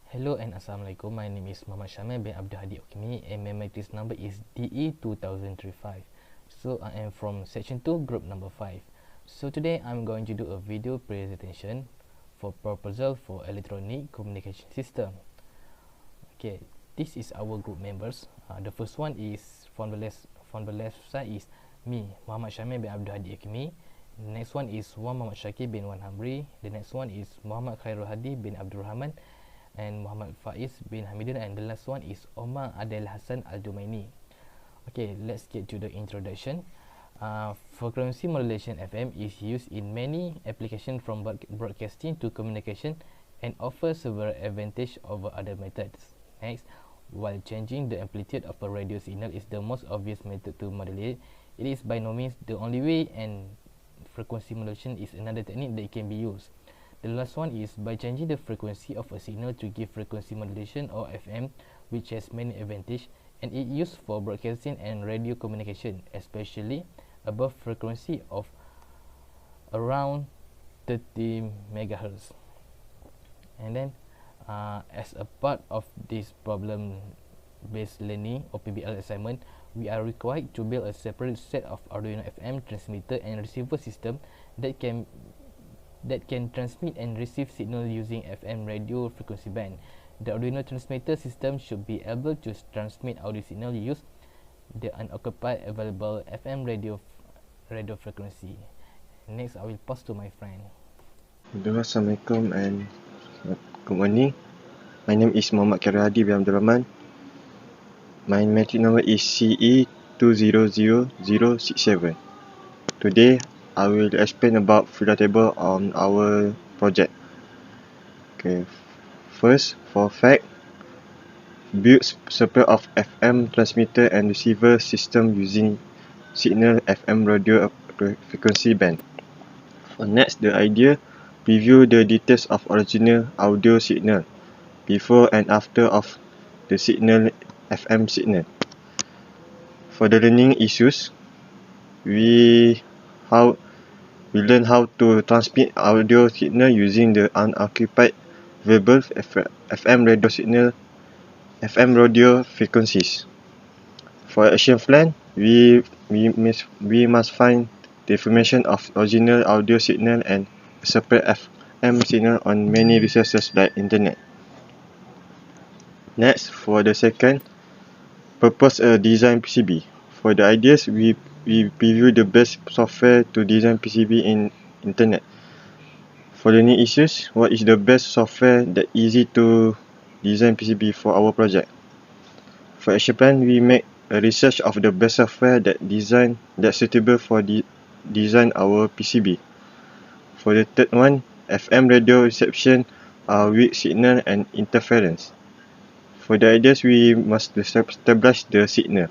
Hello and Assalamualaikum. My name is Muhammad Syamil bin Abdul Hadi Okimi and my matrix number is DE2035. So I am from Section 2 Group number 5. So today I'm going to do a video presentation for proposal for electronic communication system. Okay, this is our group members. The first one is from the left side is me, Muhammad Syamil bin Abdul Hadi Okimi. The next one is Muhammad Syakir bin Wan Hamri. The next one is Muhammad Khairul Hadi bin Abdul Rahman and Muhammad Faiz bin Hamidin, and the last one is Omar Adel Hassan Al-Dumaini. Okay, let's get to the introduction. Frequency modulation FM is used in many applications from broadcasting to communication and offers several advantages over other methods. Next, while changing the amplitude of a radio signal is the most obvious method to modulate, it is by no means the only way, and frequency modulation is another technique that can be used. The last one is by changing the frequency of a signal to give frequency modulation or FM, which has many advantages, and it used for broadcasting and radio communication, especially above frequency of around 30 MHz. And then as a part of this problem-based learning or PBL assignment, we are required to build a separate set of Arduino FM transmitter and receiver system that can transmit and receive signal using FM radio frequency band. The Arduino transmitter system should be able to transmit audio signal use the unoccupied available FM radio frequency. Next, I will pass to my friend. Assalamualaikum and good morning. My name is Muhammad Khairul Hadi bin Abdul Rahman. My matrix number is CE200067. Today, I will explain about filter table on our project. Okay, first, for fact, build separate of FM transmitter and receiver system using signal FM radio frequency band. For next, the idea, preview the details of original audio signal before and after of the signal FM signal. For the learning issues, we learn how to transmit audio signal using the unoccupied available FM radio frequencies. For action plan, we must find the information of original audio signal and separate FM signal on many resources like internet. Next, for the second, propose a design PCB. For the ideas, we preview the best software to design PCB in internet. For the new issues, what is the best software that easy to design PCB for our project? For action plan, we make a research of the best software that suitable for design our PCB. For the third one, FM radio reception are weak signal and interference. For the ideas, we must establish the signal.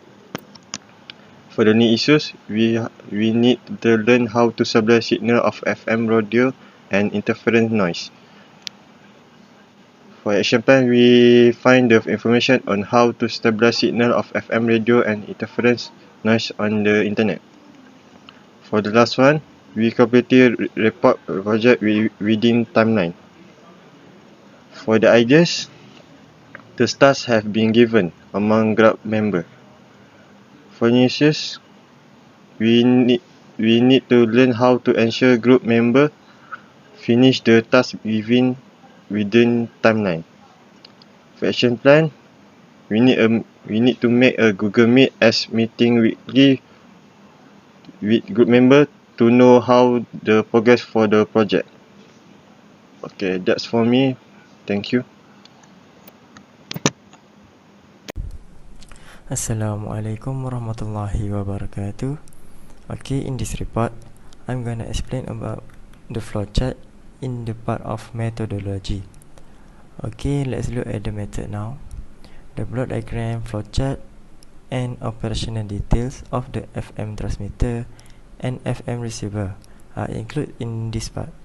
For the new issues, we need to learn how to supply signal of FM radio and interference noise. For action plan, we find the information on how to stabilize signal of FM radio and interference noise on the internet. For the last one, we completely report project within timeline. For the ideas, the tasks have been given among group members. For new issues, we need to learn how to ensure group member finish the task within timeline. For action plan, we need to make a Google Meet as meeting weekly with group member to know how the progress for the project. Okay, that's for me. Thank you. Assalamualaikum warahmatullahi wabarakatuh. Okay, in this report, I'm gonna explain about the flowchart in the part of methodology. Okay, let's look at the method now. The block diagram, flowchart, and operational details of the FM transmitter and FM receiver are included in this part.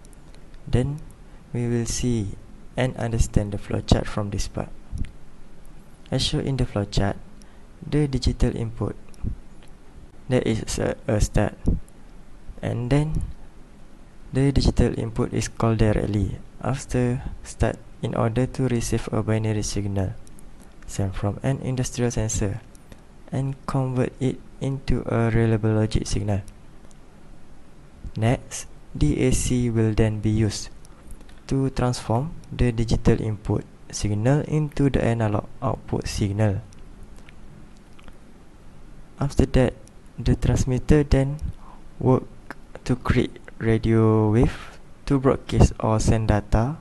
Then, we will see and understand the flowchart from this part. As shown in the flowchart, the digital input, there is a start, and then the digital input is called directly after start in order to receive a binary signal sent from an industrial sensor and convert it into a reliable logic signal. Next, DAC will then be used to transform the digital input signal into the analog output signal. After that, the transmitter then works to create radio wave to broadcast or send data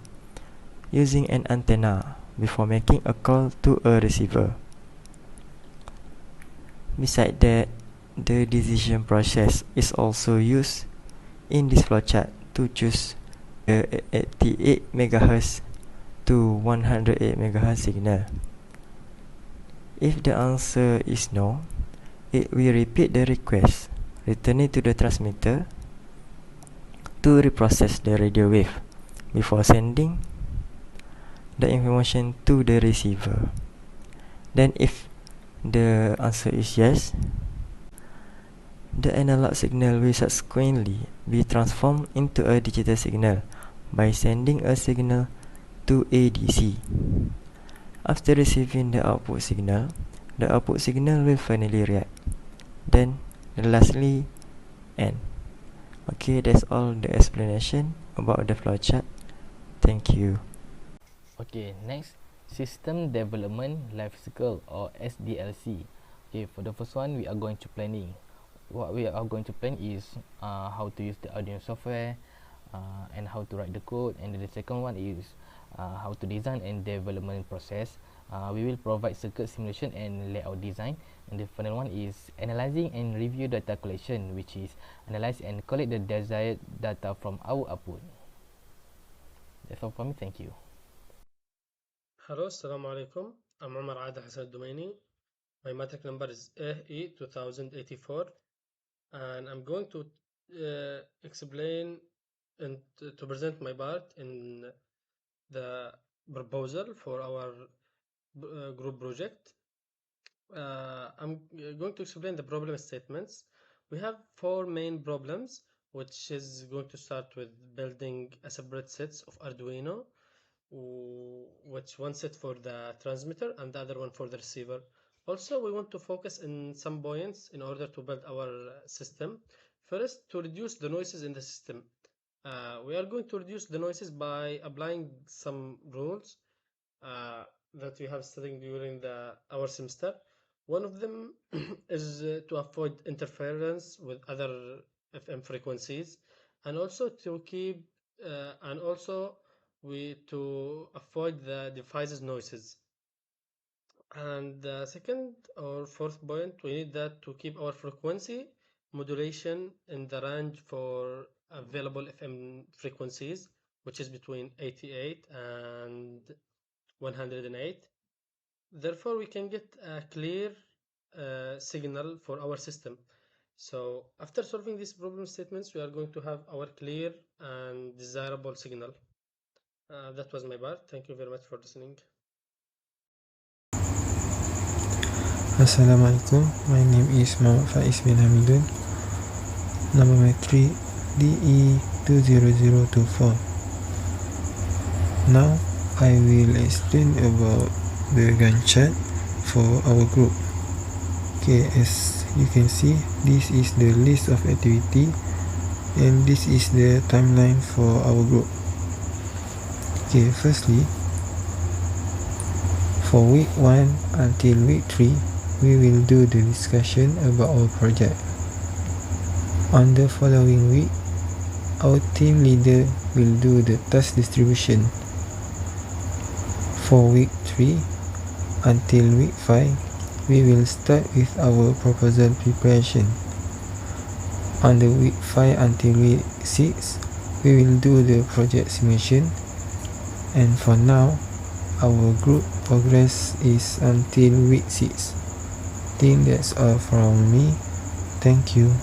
using an antenna before making a call to a receiver. Besides that, the decision process is also used in this flowchart to choose the 88 MHz to 108 MHz signal. If the answer is no, it will repeat the request, returning to the transmitter to reprocess the radio wave before sending the information to the receiver. Then if the answer is yes, the analog signal will subsequently be transformed into a digital signal by sending a signal to ADC. After receiving the output signal will finally react. Then lastly end. Okay, that's all the explanation about the flowchart. Thank you. Okay, next, System Development Life Cycle or SDLC. Okay, for the first one, we are going to planning. What we are going to plan is how to use the Arduino software and how to write the code, and the second one is how to design and development process. We will provide circuit simulation and layout design, and the final one is analyzing and review data collection, which is analyze and collect the desired data from our output. That's all from me. Thank you. Hello, Assalamu alaikum. I'm Umar Ada Hassan Dumaini. My matric number is AE 2084, and I'm going to explain and to present my part in the proposal for our group project. I'm going to explain the problem statements. We have 4 main problems, which is going to start with building a separate sets of Arduino, which one set for the transmitter and the other one for the receiver. Also, we want to focus in some points in order to build our system. First, to reduce the noises in the system. We are going to reduce the noises by applying some rules that we have studied during our semester. One of them is to avoid interference with other FM frequencies, and also to keep to avoid the device's noises. And the second or fourth point, we need that to keep our frequency modulation in the range for available FM frequencies, which is between 88 and 108. Therefore, we can get a clear signal for our system. So after solving these problem statements, we are going to have our clear and desirable signal. That was my part. Thank you very much for listening. Assalamualaikum, my name is Muhammad Faiz bin Hamidun, number matric DE20024. Now I will explain about the Gantt chart for our group. Okay, as you can see, this is the list of activity and this is the timeline for our group. Okay, firstly, for week 1 until week 3, we will do the discussion about our project. On the following week, our team leader will do the task distribution. For week 3 until week 5, we will start with our proposal preparation. On the week 5 until week 6, we will do the project simulation. And for now, our group progress is until week 6. I think that's all from me. Thank you.